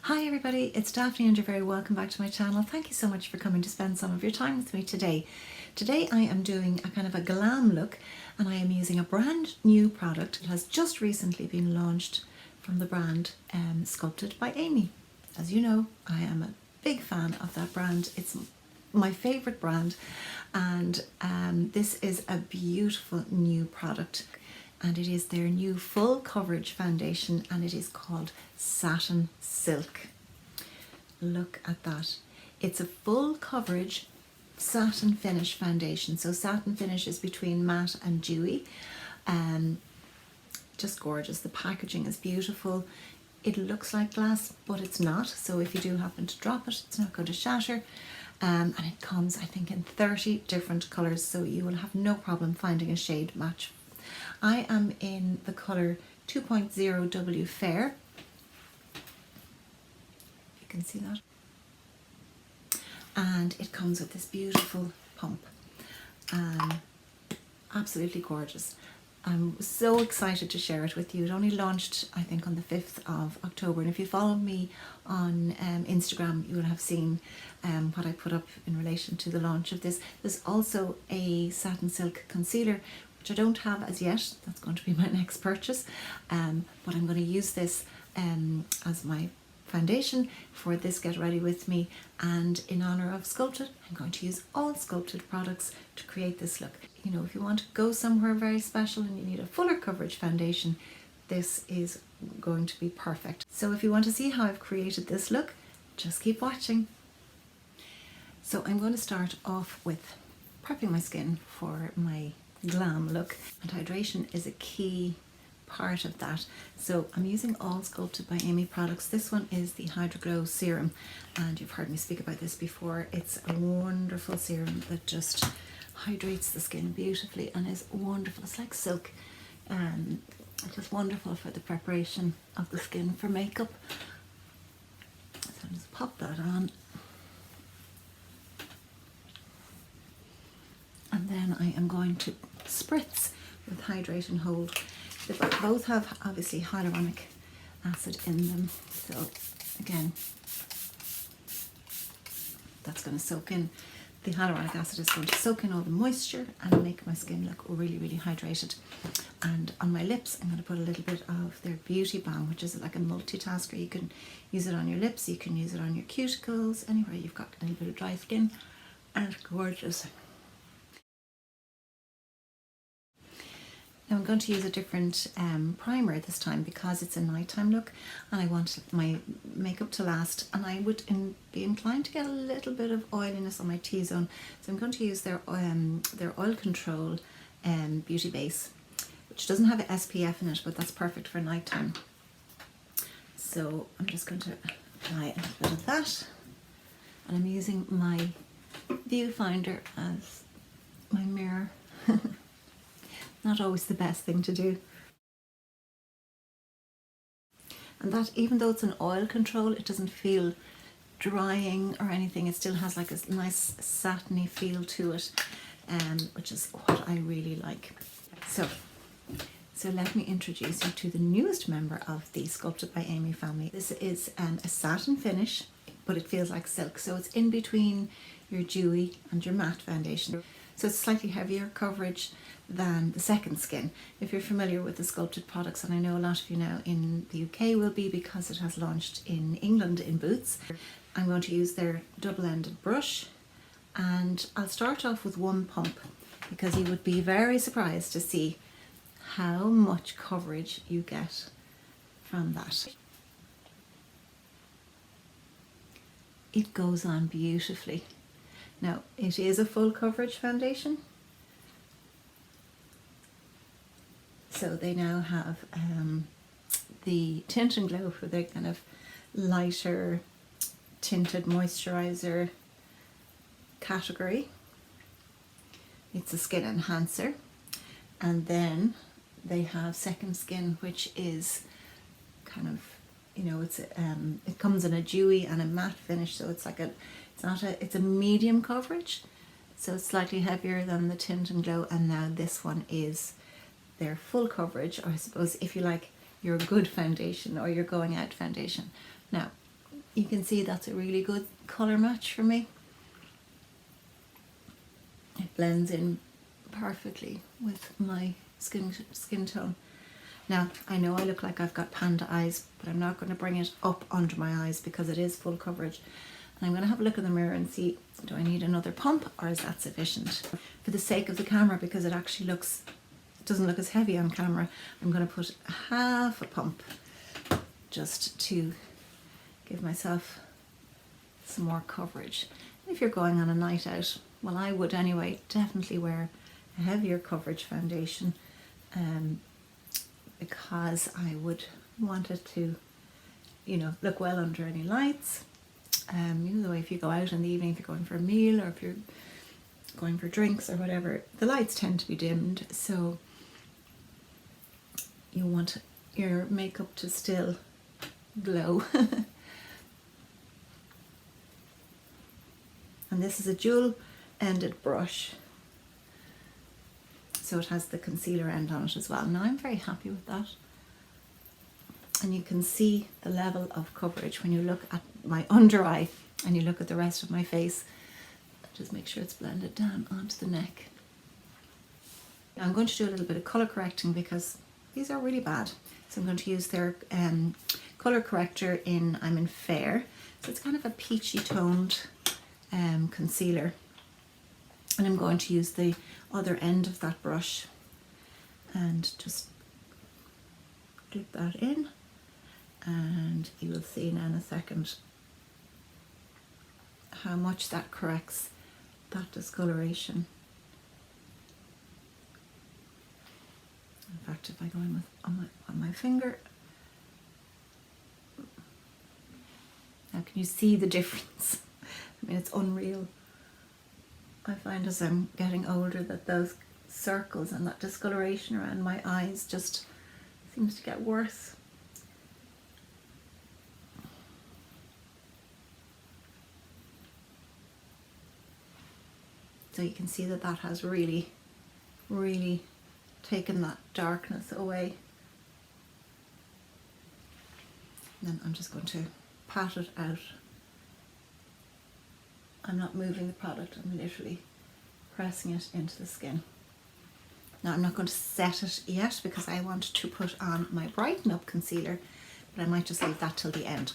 Hi everybody, it's Daphne and you're very welcome back to my channel. Thank you so much for coming to spend some of your time with me today. Today I am doing a kind of a glam look and I am using a brand new product. It has just recently been launched from the brand Sculpted by Aimee. As you know, I am a big fan of that brand. It's my favourite brand and this is a beautiful new product. And it is their new full coverage foundation and it is called Satin Silk. Look at that. It's a full coverage satin finish foundation. So satin finish is between matte and dewy. Just gorgeous. The packaging is beautiful. It looks like glass, but it's not. So if you do happen to drop it, it's not going to shatter. And it comes, I think, in 30 different colours. So you will have no problem finding a shade match. I am in the colour 2.0W Fair. You can see that. And it comes with this beautiful pump. Absolutely gorgeous. I'm so excited to share it with you. It only launched, I think, on the 5th of October. And if you follow me on Instagram, you will have seen what I put up in relation to the launch of this. There's also a Satin Silk concealer, which I don't have as yet. That's going to be my next purchase. But I'm going to use this as my foundation for this Get Ready With Me. And in honour of Sculpted, I'm going to use all Sculpted products to create this look. You know, if you want to go somewhere very special and you need a fuller coverage foundation, this is going to be perfect. So if you want to see how I've created this look, just keep watching. So I'm going to start off with prepping my skin for my glam look, and hydration is a key part of that. So I'm using all Sculpted by Aimee products. This one is the Hydro Glow Serum, and you've heard me speak about this before. It's a wonderful serum that just hydrates the skin beautifully and is wonderful. It's like silk. It's just wonderful for the preparation of the skin for makeup. So I'll just pop that on. And then I am going to spritz with Hydrate and Hold. They both have obviously hyaluronic acid in them. So again, that's going to soak in. The hyaluronic acid is going to soak in all the moisture and make my skin look really, really hydrated. And on my lips, I'm going to put a little bit of their Beauty Balm, which is like a multitasker. You can use it on your lips, you can use it on your cuticles, anywhere you've got a little bit of dry skin. And it's gorgeous. Now I'm going to use a different primer this time because it's a nighttime look and I want my makeup to last, and I would be inclined to get a little bit of oiliness on my T-zone. So I'm going to use their Oil Control Beauty Base, which doesn't have an SPF in it, but that's perfect for nighttime. So I'm just going to apply a little bit of that, and I'm using my viewfinder as my mirror. Not always the best thing to do. And that, even though it's an oil control, it doesn't feel drying or anything. It still has like a nice satiny feel to it, which is what I really like. So let me introduce you to the newest member of the Sculpted by Aimee family. This is a satin finish, but it feels like silk. So it's in between your dewy and your matte foundation. So it's slightly heavier coverage than the Second Skin. If you're familiar with the Sculpted products, and I know a lot of you now in the UK will be because it has launched in England in Boots, I'm going to use their double-ended brush, and I'll start off with one pump because you would be very surprised to see how much coverage you get from that. It goes on beautifully. Now, it is a full coverage foundation. So they now have the Tint and Glow for their kind of lighter tinted moisturizer category. It's a skin enhancer. And then they have Second Skin, which is kind of, you know, it's it comes in a dewy and a matte finish, so it's like it's a medium coverage, so it's slightly heavier than the Tint and Glow. And now this one is their full coverage, or I suppose if you like your good foundation or your going out foundation. Now you can see that's a really good colour match for me. It blends in perfectly with my skin tone. Now, I know I look like I've got panda eyes, but I'm not going to bring it up under my eyes because it is full coverage. And I'm going to have a look in the mirror and see, do I need another pump or is that sufficient? For the sake of the camera, because it actually doesn't look as heavy on camera, I'm going to put half a pump just to give myself some more coverage. If you're going on a night out, well, I would anyway, definitely wear a heavier coverage foundation, because I would want it to, you know, look well under any lights. You know, if you go out in the evening, if you're going for a meal or if you're going for drinks or whatever, the lights tend to be dimmed, so you want your makeup to still glow. And this is a dual-ended brush, so it has the concealer end on it as well. Now I'm very happy with that. And you can see the level of coverage when you look at my under eye and you look at the rest of my face. Just make sure it's blended down onto the neck. Now I'm going to do a little bit of colour correcting because these are really bad. So I'm going to use their colour corrector I'm in Fair. So it's kind of a peachy toned concealer. And I'm going to use the other end of that brush and just dip that in, and you will see now in a second how much that corrects that discoloration. In fact, if I go in with on my finger, now can you see the difference? I mean, it's unreal. I find as I'm getting older that those circles and that discoloration around my eyes just seems to get worse. So you can see that that has really, really taken that darkness away. And then I'm just going to pat it out. I'm not moving the product, I'm literally pressing it into the skin. Now I'm not going to set it yet because I want to put on my Brighten Up concealer, but I might just leave that till the end.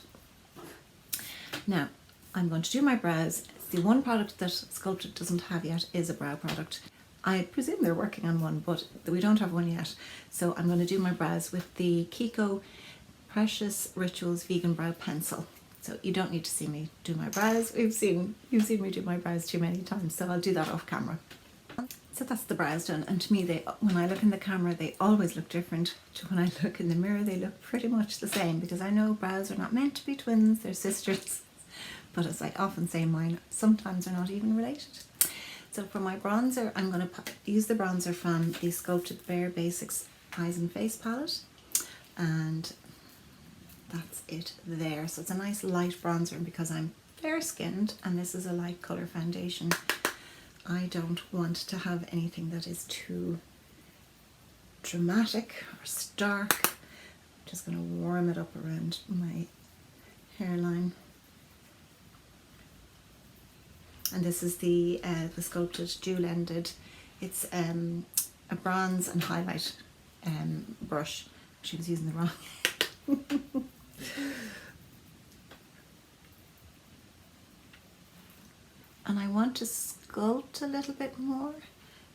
Now I'm going to do my brows. The one product that Sculpted doesn't have yet is a brow product. I presume they're working on one, but we don't have one yet. So I'm going to do my brows with the Kiko Precious Rituals Vegan Brow Pencil. So you don't need to see me do my brows. You've seen me do my brows too many times, so I'll do that off camera. So that's the brows done, and to me, when I look in the camera, they always look different to when I look in the mirror. They look pretty much the same, because I know brows are not meant to be twins, they're sisters. But as I often say, mine sometimes are not even related. So for my bronzer, I'm going to use the bronzer from the Sculpted Bare Basics Eyes and Face palette, and that's it there. So it's a nice light bronzer, and because I'm fair skinned and this is a light colour foundation, I don't want to have anything that is too dramatic or stark. I'm just going to warm it up around my hairline. And this is the Sculpted dual-ended. It's a bronze and highlight brush. She was using the wrong. And I want to sculpt a little bit more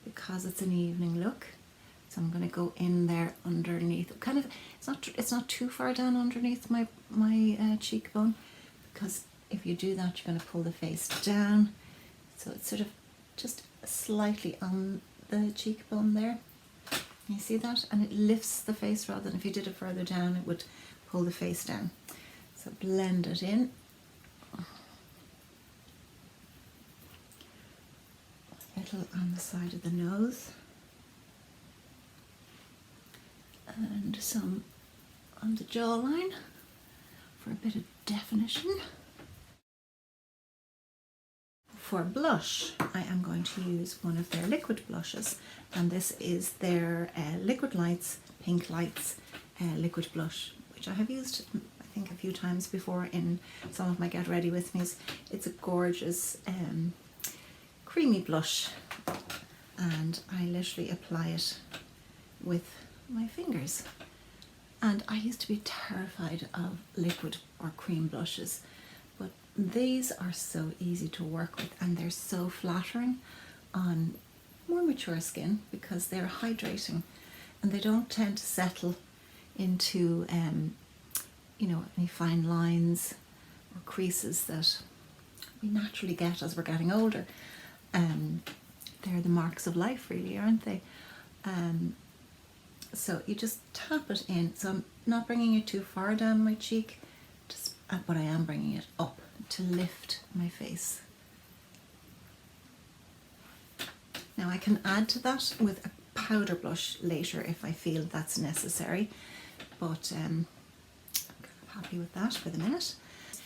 because it's an evening look. So I'm going to go in there underneath. Kind of, it's not too far down underneath my cheekbone, because if you do that, you're going to pull the face down. So it's sort of just slightly on the cheekbone there. You see that? And it lifts the face rather than if you did it further down, it would pull the face down. So blend it in. A little on the side of the nose. And some on the jawline for a bit of definition. For blush, I am going to use one of their liquid blushes, and this is their Liquid Lights Pink Lights liquid blush, which I have used, I think a few times before in some of my Get Ready With Me's. It's a gorgeous creamy blush, and I literally apply it with my fingers. And I used to be terrified of liquid or cream blushes, but these are so easy to work with, and they're so flattering on more mature skin because they're hydrating and they don't tend to settle into you know, any fine lines or creases that we naturally get as we're getting older. They're the marks of life, really, aren't they? So you just tap it in. So I'm not bringing it too far down my cheek, but I am bringing it up to lift my face. Now I can add to that with a powder blush later if I feel that's necessary, but I'm kind of happy with that for the minute.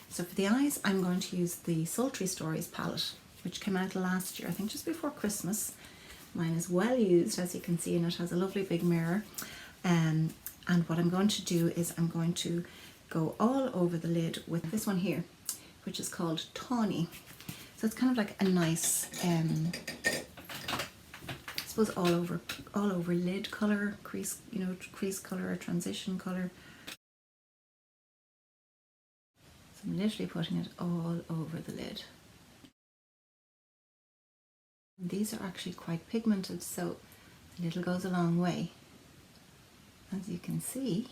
So for the eyes, I'm going to use the Sultry Stories palette, which came out last year, I think just before Christmas. Mine is well used, as you can see, and it has a lovely big mirror. And what I'm going to do is I'm going to go all over the lid with this one here, which is called Tawny. So it's kind of like a nice, I suppose all over lid colour, crease, you know, crease colour or transition colour. So I'm literally putting it all over the lid. These are actually quite pigmented, so a little goes a long way. As you can see,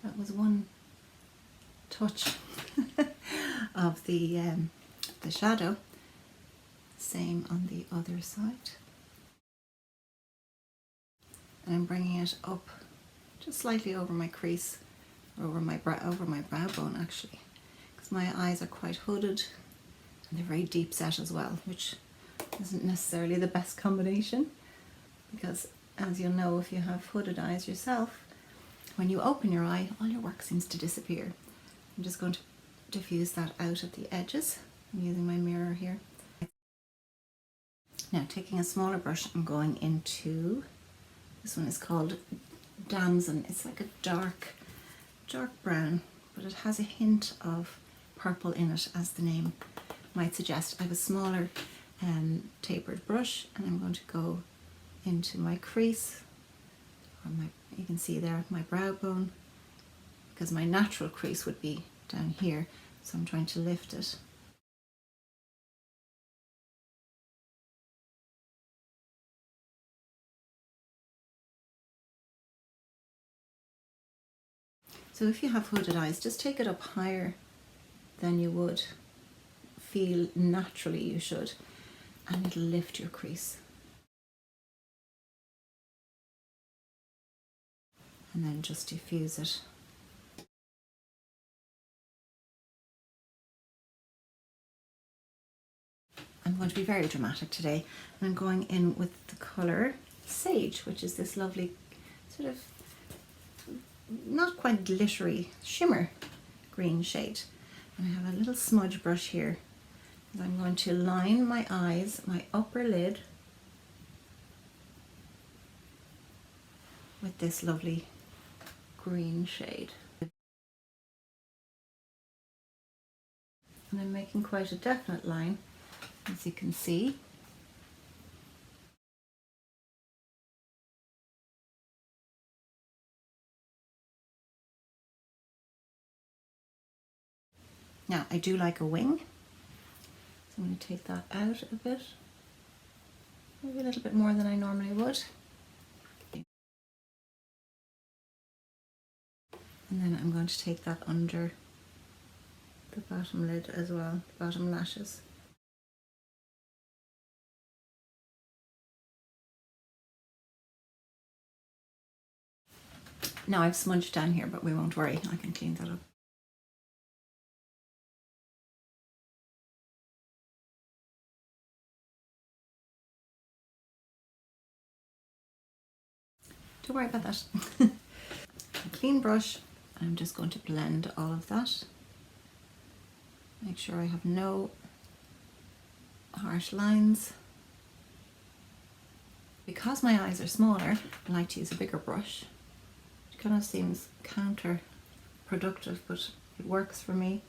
that was one touch of the shadow. Same on the other side. And I'm bringing it up just slightly over my crease, or over my brow bone actually, because my eyes are quite hooded and they're very deep set as well, which isn't necessarily the best combination, because as you'll know if you have hooded eyes yourself, when you open your eye, all your work seems to disappear. I'm just going to diffuse that out at the edges. I'm using my mirror here. Now taking a smaller brush, I'm going into, this one is called Damson. It's like a dark brown, but it has a hint of purple in it, as the name might suggest. I have a smaller tapered brush, and I'm going to go into my crease, or you can see there my brow bone, because my natural crease would be down here, so I'm trying to lift it. So if you have hooded eyes, just take it up higher than you would feel naturally you should, and it'll lift your crease. And then just diffuse it. I'm going to be very dramatic today, and I'm going in with the colour Sage, which is this lovely sort of not quite glittery shimmer green shade. And I have a little smudge brush here, and I'm going to line my eyes, my upper lid, with this lovely green shade. And I'm making quite a definite line, as you can see. Now I do like a wing, so I'm going to take that out a bit, maybe a little bit more than I normally would. And then I'm going to take that under the bottom lid as well, bottom lashes. Now I've smudged down here, but we won't worry, I can clean that up. Don't worry about that. A clean brush, and I'm just going to blend all of that. Make sure I have no harsh lines. Because my eyes are smaller, I like to use a bigger brush. It kind of seems counterintuitive productive, but it works for me.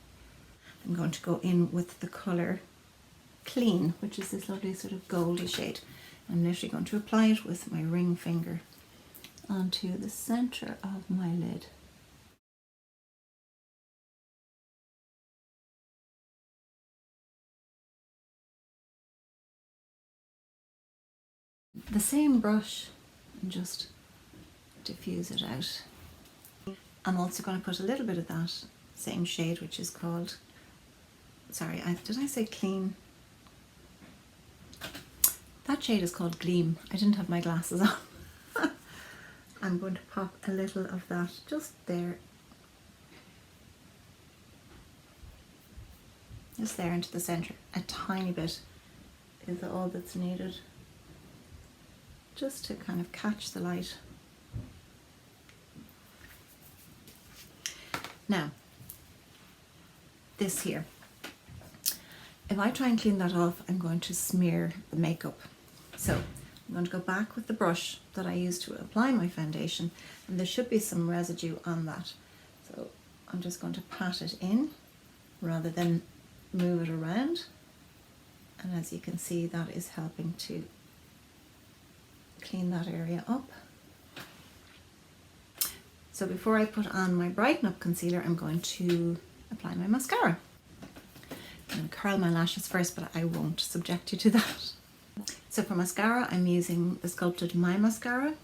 I'm going to go in with the colour Clean, which is this lovely sort of goldy shade. I'm literally going to apply it with my ring finger onto the centre of my lid. The same brush and just diffuse it out. I'm also going to put a little bit of that same shade, which is called, sorry, did I say Clean? That shade is called Gleam. I didn't have my glasses on. I'm going to pop a little of that just there. Just there into the centre. A tiny bit is all that's needed. Just to kind of catch the light. Now, this here. If I try and clean that off, I'm going to smear the makeup. So I'm going to go back with the brush that I used to apply my foundation, and there should be some residue on that. So I'm just going to pat it in rather than move it around. And as you can see, that is helping to clean that area up. So before I put on my Brighten Up concealer, I'm going to apply my mascara. I'm going to curl my lashes first, but I won't subject you to that. So for mascara, I'm using the Sculpted My Mascara,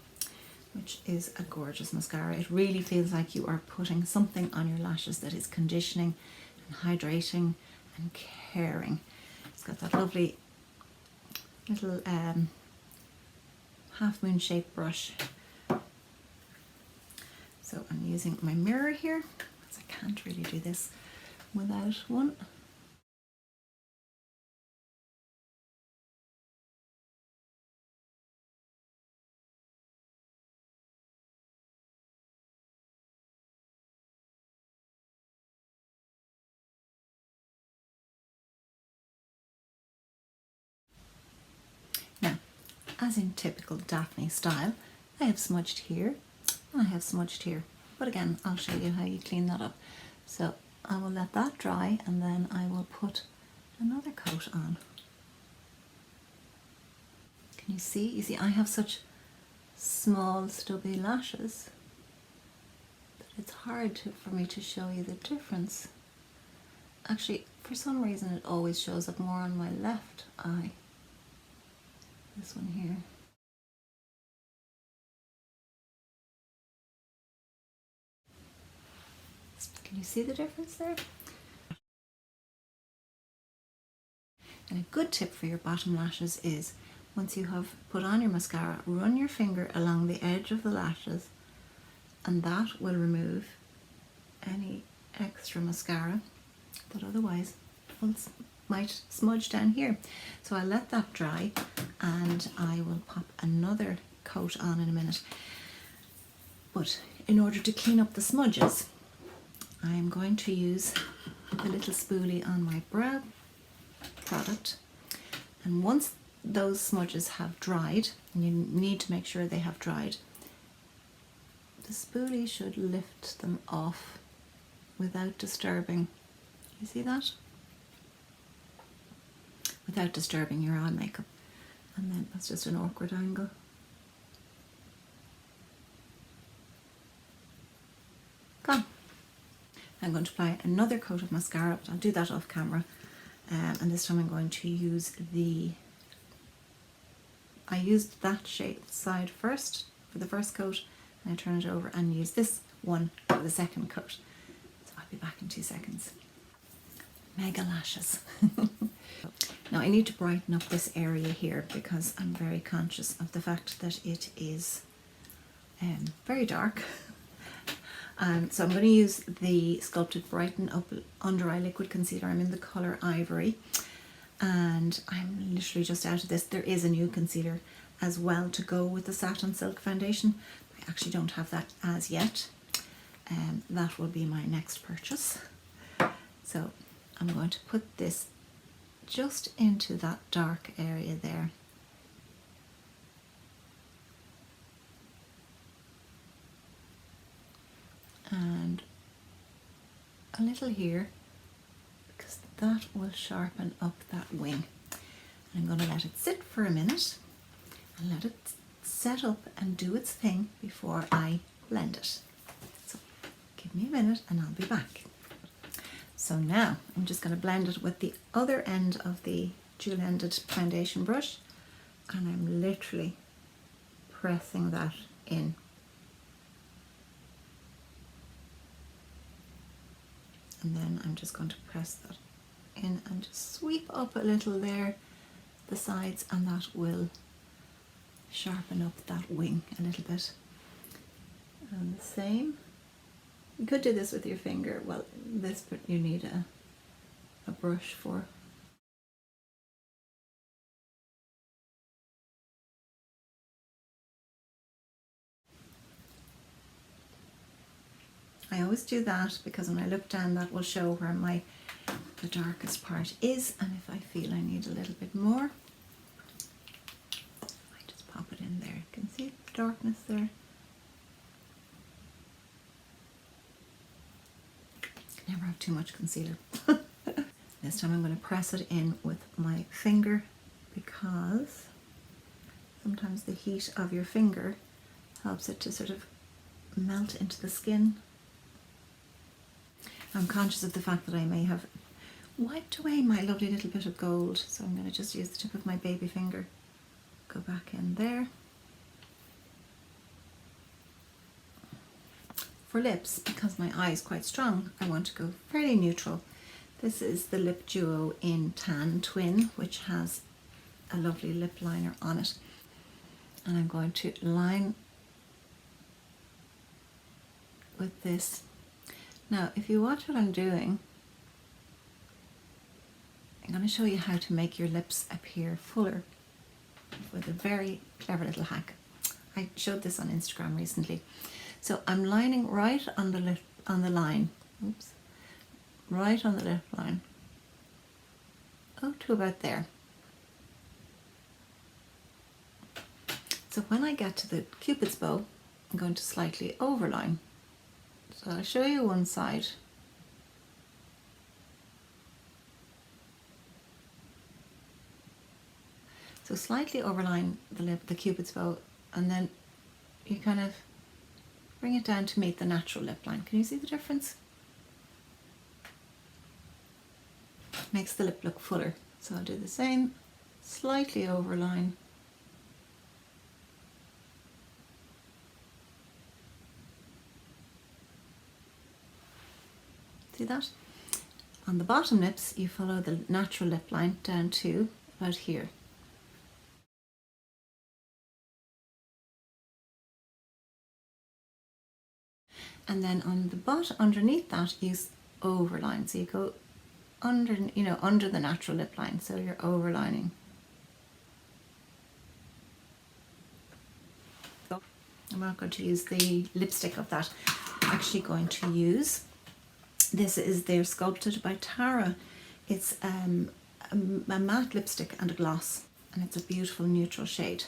which is a gorgeous mascara. It really feels like you are putting something on your lashes that is conditioning and hydrating and caring. It's got that lovely little half moon shaped brush. So I'm using my mirror here, because I can't really do this without one. Now, as in typical Daphne style, I have smudged here, and I have smudged here. But again, I'll show you how you clean that up. So I will let that dry, and then I will put another coat on. Can you see? You see, I have such small, stubby lashes that it's hard for me to show you the difference. Actually, for some reason, it always shows up more on my left eye. This one here. Can you see the difference there? And a good tip for your bottom lashes is, once you have put on your mascara, run your finger along the edge of the lashes, and that will remove any extra mascara that otherwise might smudge down here. So I'll let that dry, and I will pop another coat on in a minute. But in order to clean up the smudges, I'm going to use the little spoolie on my brow product, and once those smudges have dried, and you need to make sure they have dried, the spoolie should lift them off without disturbing, you see that? Without disturbing your eye makeup. And then that's just an awkward angle. Gone. I'm going to apply another coat of mascara, but I'll do that off camera. And this time I'm going to use I used that shape side first for the first coat, and I turn it over and use this one for the second coat. So I'll be back in 2 seconds. Mega lashes. Now I need to brighten up this area here, because I'm very conscious of the fact that it is very dark. So I'm going to use the Sculpted Brighten Up Under Eye Liquid Concealer. I'm in the colour Ivory, and I'm literally just out of this. There is a new concealer as well to go with the Satin Silk foundation. I actually don't have that as yet. That will be my next purchase. So I'm going to put this just into that dark area there. And a little here because that will sharpen up that wing. And I'm going to let it sit for a minute and let it set up and do its thing before I blend it. So give me a minute and I'll be back. So now I'm just going to blend it with the other end of the dual-ended foundation brush, and I'm literally pressing that in. And then I'm just going to press that in and just sweep up a little there, the sides, and that will sharpen up that wing a little bit. And the same. You could do this with your finger. Well, this, but you need a brush for. I always do that because when I look down, that will show where the darkest part is, and if I feel I need a little bit more, I just pop it in there. You can see the darkness there. Never have too much concealer. This time I'm going to press it in with my finger because sometimes the heat of your finger helps it to sort of melt into the skin. I'm conscious of the fact that I may have wiped away my lovely little bit of gold, so I'm going to just use the tip of my baby finger, go back in there. For lips, because my eye is quite strong, I want to go fairly neutral. This is the Lip Duo in Tan Twin, which has a lovely lip liner on it. And I'm going to line with this. Now, if you watch what I'm doing, I'm going to show you how to make your lips appear fuller with a very clever little hack. I showed this on Instagram recently. So I'm lining right on the lip, on the line. Oops. Right on the lip line. Oh, to about there. So when I get to the Cupid's bow, I'm going to slightly overline. So I'll show you one side. So slightly overline the lip, the Cupid's bow, and then you kind of bring it down to meet the natural lip line. Can you see the difference? Makes the lip look fuller. So I'll do the same, slightly overline. See that? On the bottom lips, you follow the natural lip line down to about here. And then on the bottom, underneath that, you overline. So you go under, under the natural lip line. So you're overlining. I'm not going to use the lipstick of that. I'm actually going to use, this is their Sculpted by Tara. It's a matte lipstick and a gloss, and it's a beautiful neutral shade.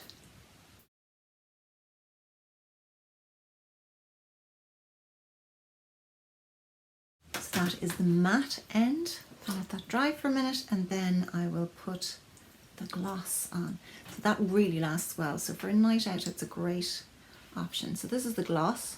So that is the matte end. I'll let that dry for a minute, and then I will put the gloss on. So that really lasts well. So for a night out, it's a great option. So this is the gloss.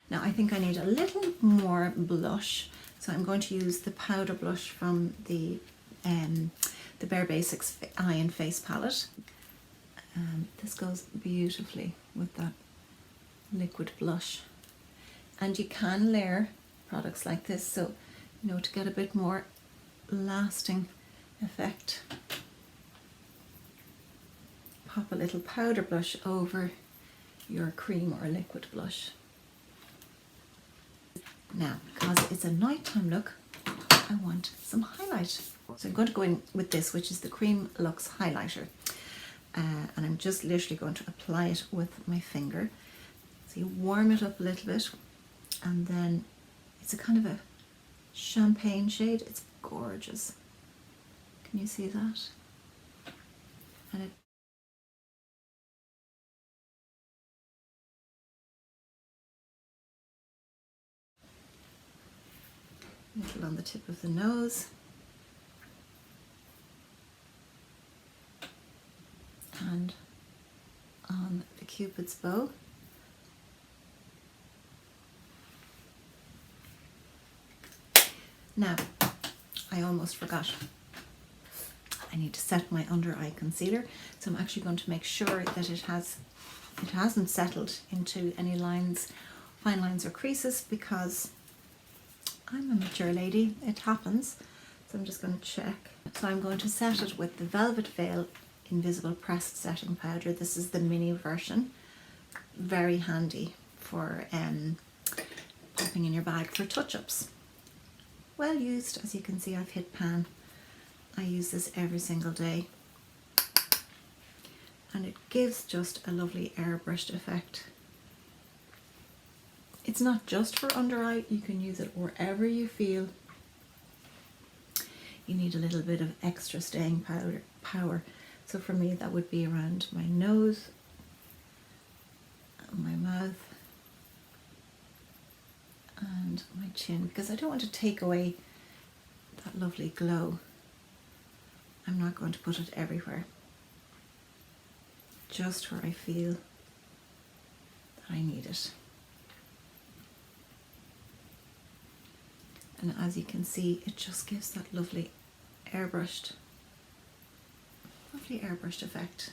Now I think I need a little more blush, so I'm going to use the powder blush from the Bare Basics Eye and Face palette. This goes beautifully with that liquid blush. And you can layer products like this, so to get a bit more lasting effect. Pop a little powder blush over your cream or liquid blush. Now, because it's a nighttime look, I want some highlight. So I'm going to go in with this, which is the Cream Luxe Highlighter. And I'm just literally going to apply it with my finger. So you warm it up a little bit, and then it's a kind of a champagne shade. It's gorgeous. Can you see that? And A little on the tip of the nose. And on the Cupid's bow. Now, I almost forgot. I need to set my under eye concealer, so I'm actually going to make sure that it hasn't settled into any lines, fine lines or creases, because I'm a mature lady, it happens. So I'm just going to check. So I'm going to set it with the Velvet Veil Invisible Pressed Setting Powder. This is the mini version. Very handy for popping in your bag for touch-ups. Well used, as you can see I've hit pan. I use this every single day. And it gives just a lovely airbrushed effect. It's not just for under eye, you can use it wherever you feel you need a little bit of extra staying power. So for me that would be around my nose, my mouth and my chin, because I don't want to take away that lovely glow. I'm not going to put it everywhere, just where I feel that I need it. And as you can see, it just gives that lovely airbrushed effect.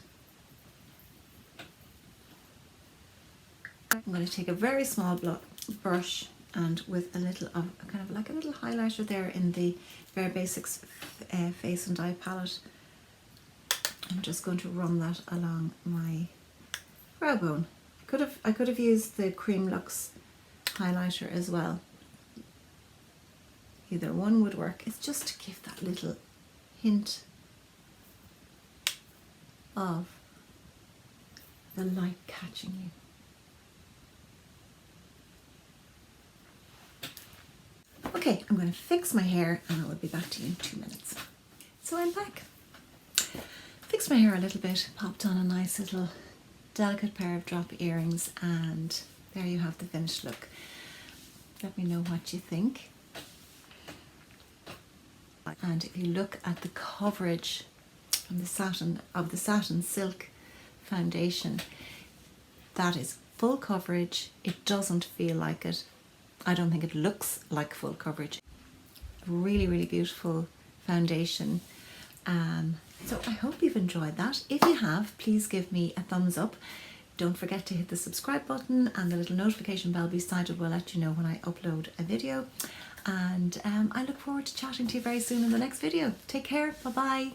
I'm going to take a very small brush, and with a little of kind of like a little highlighter there in the Bare Basics face and eye palette, I'm just going to run that along my brow bone. I could have used the Cream Luxe highlighter as well. Either one would work. It's just to give that little hint of the light catching you. Okay, I'm going to fix my hair and I will be back to you in 2 minutes. So I'm back. Fixed my hair a little bit, popped on a nice little delicate pair of drop earrings, and there you have the finished look. Let me know what you think. And if you look at the coverage from the Satin Silk foundation, that is full coverage. It doesn't feel like it. I don't think it looks like full coverage. Really, really beautiful foundation. So I hope you've enjoyed that. If you have, please give me a thumbs up. Don't forget to hit the subscribe button, and the little notification bell beside it will let you know when I upload a video. And I look forward to chatting to you very soon in the next video. Take care. Bye bye.